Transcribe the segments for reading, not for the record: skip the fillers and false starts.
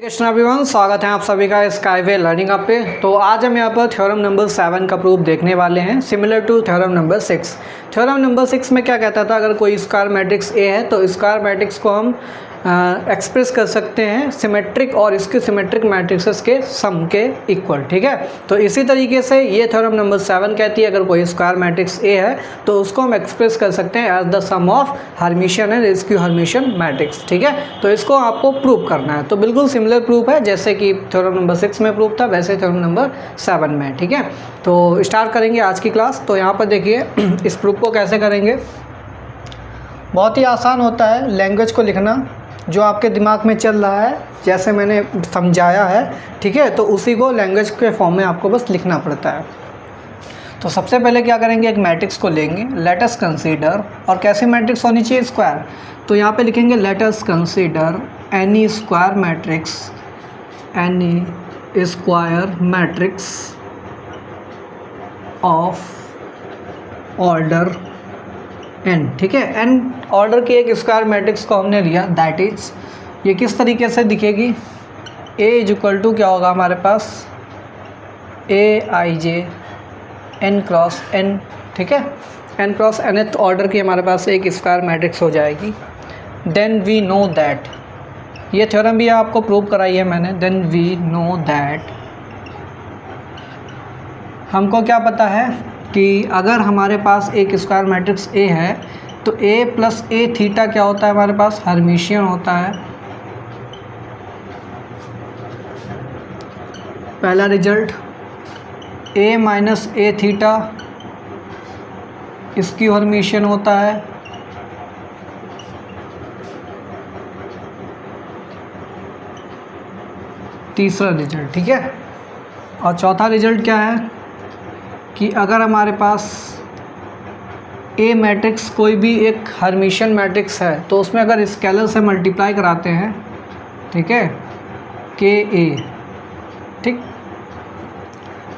Krishna everyone, स्वागत है आप सभी का स्काईवे लर्निंग ऐप पे। तो आज हम यहाँ पर थ्योरम नंबर 7 का प्रूफ देखने वाले हैं, similar to theorem number 6। Theorem number 6 में क्या कहता था, अगर कोई स्क्वायर मैट्रिक्स ए है तो स्क्वायर मैट्रिक्स को हम एक्सप्रेस कर सकते हैं सिमेट्रिक और इसके सिमेट्रिक मैट्रिक्सेस के सम के इक्वल। ठीक है, तो इसी तरीके से ये थ्योरम नंबर 7 कहती है अगर कोई स्क्वायर मैट्रिक्स ए है तो उसको हम एक्सप्रेस कर सकते हैं as the sum of hermitian and skew hermitian matrix. ठीक है, तो इसको आपको प्रूव करना है। तो बिल्कुल सिमिलर प्रूफ है जैसे कि थ्योरम नंबर 6 में प्रूफ था, वैसे थ्योरम नंबर 7 में। ठीक है, तो स्टार्ट करेंगे आज की क्लास। तो यहाँ पर देखिए इस प्रूफ को कैसे करेंगे। बहुत ही आसान होता है लैंग्वेज को लिखना, जो आपके दिमाग में चल रहा है जैसे मैंने समझाया है। ठीक है, तो उसी को लैंग्वेज के फॉर्म में आपको बस लिखना पड़ता है। तो सबसे पहले क्या करेंगे, एक मैट्रिक्स को लेंगे, लेट अस कंसीडर, और कैसी मैट्रिक्स होनी चाहिए, स्क्वायर। तो यहाँ पे लिखेंगे let us consider any square matrix, any square matrix of order n. ठीक है, एन ऑर्डर की एक स्क्वायर मैट्रिक्स को हमने लिया, दैट इज ये किस तरीके से दिखेगी, ए इज इक्वल टू क्या होगा हमारे पास, ए आई जे एन क्रॉस एन। ठीक है, एन क्रॉस एन ऑर्डर की हमारे पास एक स्क्वायर मैट्रिक्स हो जाएगी। देन वी नो दैट, ये थ्योरम भी आपको प्रूव कराई है मैंने। देन वी नो दैट, हमको क्या पता है कि अगर हमारे पास एक स्क्वायर मैट्रिक्स ए है तो ए प्लस ए थीटा क्या होता है हमारे पास, हर्मिशियन होता है। पहला रिजल्ट, ए माइनस ए थीटा इसकी हर्मिशियन होता है। तीसरा रिजल्ट, ठीक है, और चौथा रिजल्ट क्या है कि अगर हमारे पास ए मैट्रिक्स कोई भी एक हर्मिशियन मैट्रिक्स है तो उसमें अगर स्केलर से मल्टीप्लाई कराते हैं, ठीक है, के ए, ठीक,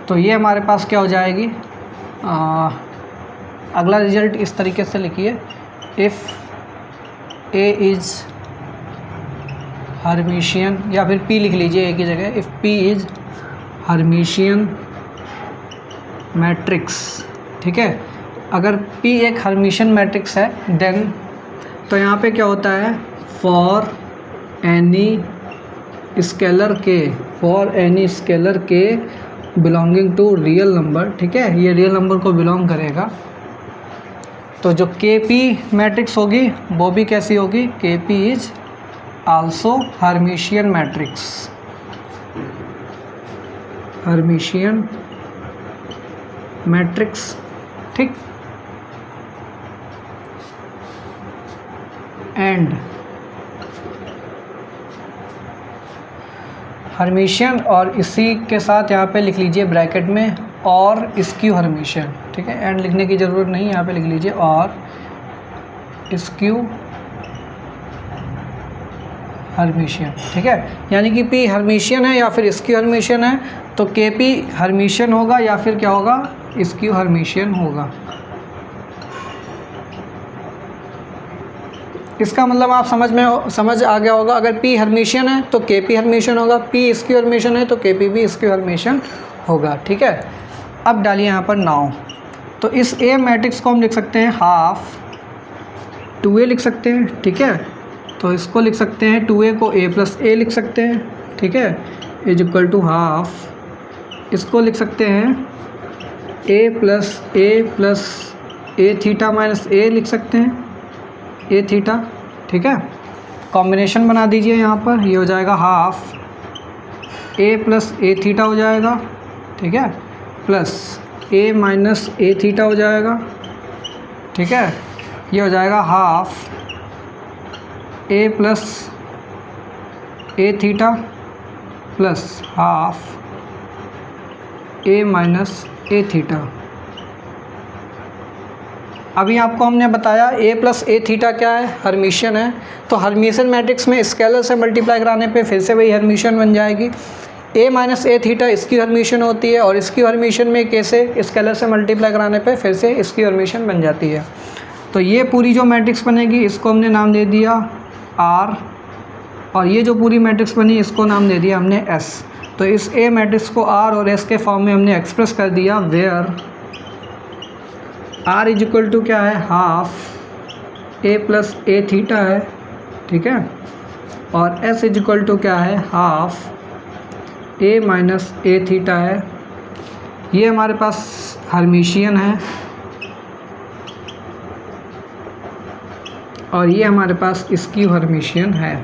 तो ये हमारे पास क्या हो जाएगी। अगला रिजल्ट इस तरीके से लिखिए, इफ़ ए इज़ हर्मिशियन, या फिर पी लिख लीजिए एक ही जगह, if P is Hermitian matrix. ठीक है, अगर P एक हर्मिशियन मैट्रिक्स है देन, तो यहाँ पे क्या होता है, फॉर एनी स्केलर के, फॉर एनी स्केलर के बिलोंगिंग टू रियल नंबर। ठीक है, ये रियल नंबर को बिलोंग करेगा। तो जो KP मैट्रिक्स होगी वो भी कैसी होगी, KP is also Hermitian matrix, Hermitian matrix. ठीक, एंड हर्मिशियन, और इसी के साथ यहाँ पे लिख लीजिए ब्रैकेट में और स्क्यू हर्मिशियन। ठीक है, एंड लिखने की ज़रूरत नहीं, यहाँ पे लिख लीजिए और स्क्यू हर्मिशियन। ठीक है, यानी कि P हर्मिशियन है या फिर स्क्यू हर्मिशियन है तो KP हर्मिशियन होगा या फिर क्या होगा, स्क्यू हर्मिशियन होगा। इसका मतलब आप समझ आ गया होगा, अगर P हर्मिशियन है तो KP हर्मिशियन होगा, P स्क्यू हर्मिशियन है तो KP भी स्क्यू हर्मिशियन होगा। ठीक है, अब डालिए यहाँ पर नाउ। तो इस A मैट्रिक्स को हम लिख सकते हैं हाफ 2A लिख सकते हैं। ठीक है, तो इसको लिख सकते हैं 2A को A प्लस ए लिख सकते हैं। ठीक है, इज इक्वल टू हाफ, इसको लिख सकते हैं A plus a theta minus a लिख सकते हैं, ए थीटा। ठीक है, कॉम्बिनेशन बना दीजिए यहाँ पर, ये हो जाएगा half A plus a theta हो जाएगा। ठीक है, प्लस ए माइनस ए थीटा हो जाएगा। ठीक है, ये हो जाएगा half A plus a theta plus half A minus A theta. अभी आपको हमने बताया ए प्लस ए थीटा क्या है, हर्मिशियन है। तो हर्मिशियन मैट्रिक्स में स्केलर से मल्टीप्लाई कराने पे फिर से वही हर्मिशियन बन जाएगी। ए माइनस ए थीटा इसकी हर्मिशियन होती है, और इसकी हर्मिशियन में कैसे, स्केलर से मल्टीप्लाई कराने पे फिर से इसकी हर्मिशियन बन जाती है। तो ये पूरी जो मैट्रिक्स बनेगी इसको हमने नाम दे दिया R और ये जो पूरी मैट्रिक्स बनी इसको नाम दे दिया हमने S। तो इस A मैट्रिक्स को R और S के फॉर्म में हमने एक्सप्रेस कर दिया, where R is equal to क्या है, half A plus A theta है, ठीक है, और S इज इक्वल टू क्या है, half A minus A theta है। ये हमारे पास हर्मिशियन है और ये हमारे पास स्क्यू हर्मिशियन है,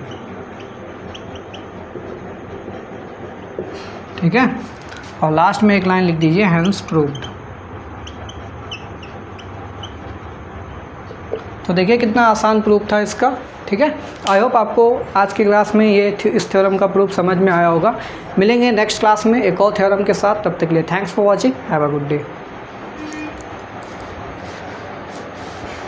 ठीक है। और लास्ट में एक लाइन लिख दीजिए, हेंस प्रूव्ड। तो देखिए कितना आसान प्रूफ था इसका, ठीक है। आई होप आपको आज की क्लास में ये इस थ्योरम का प्रूफ समझ में आया होगा। मिलेंगे नेक्स्ट क्लास में एक और थ्योरम के साथ, तब तक के लिए thanks for watching, have a good day.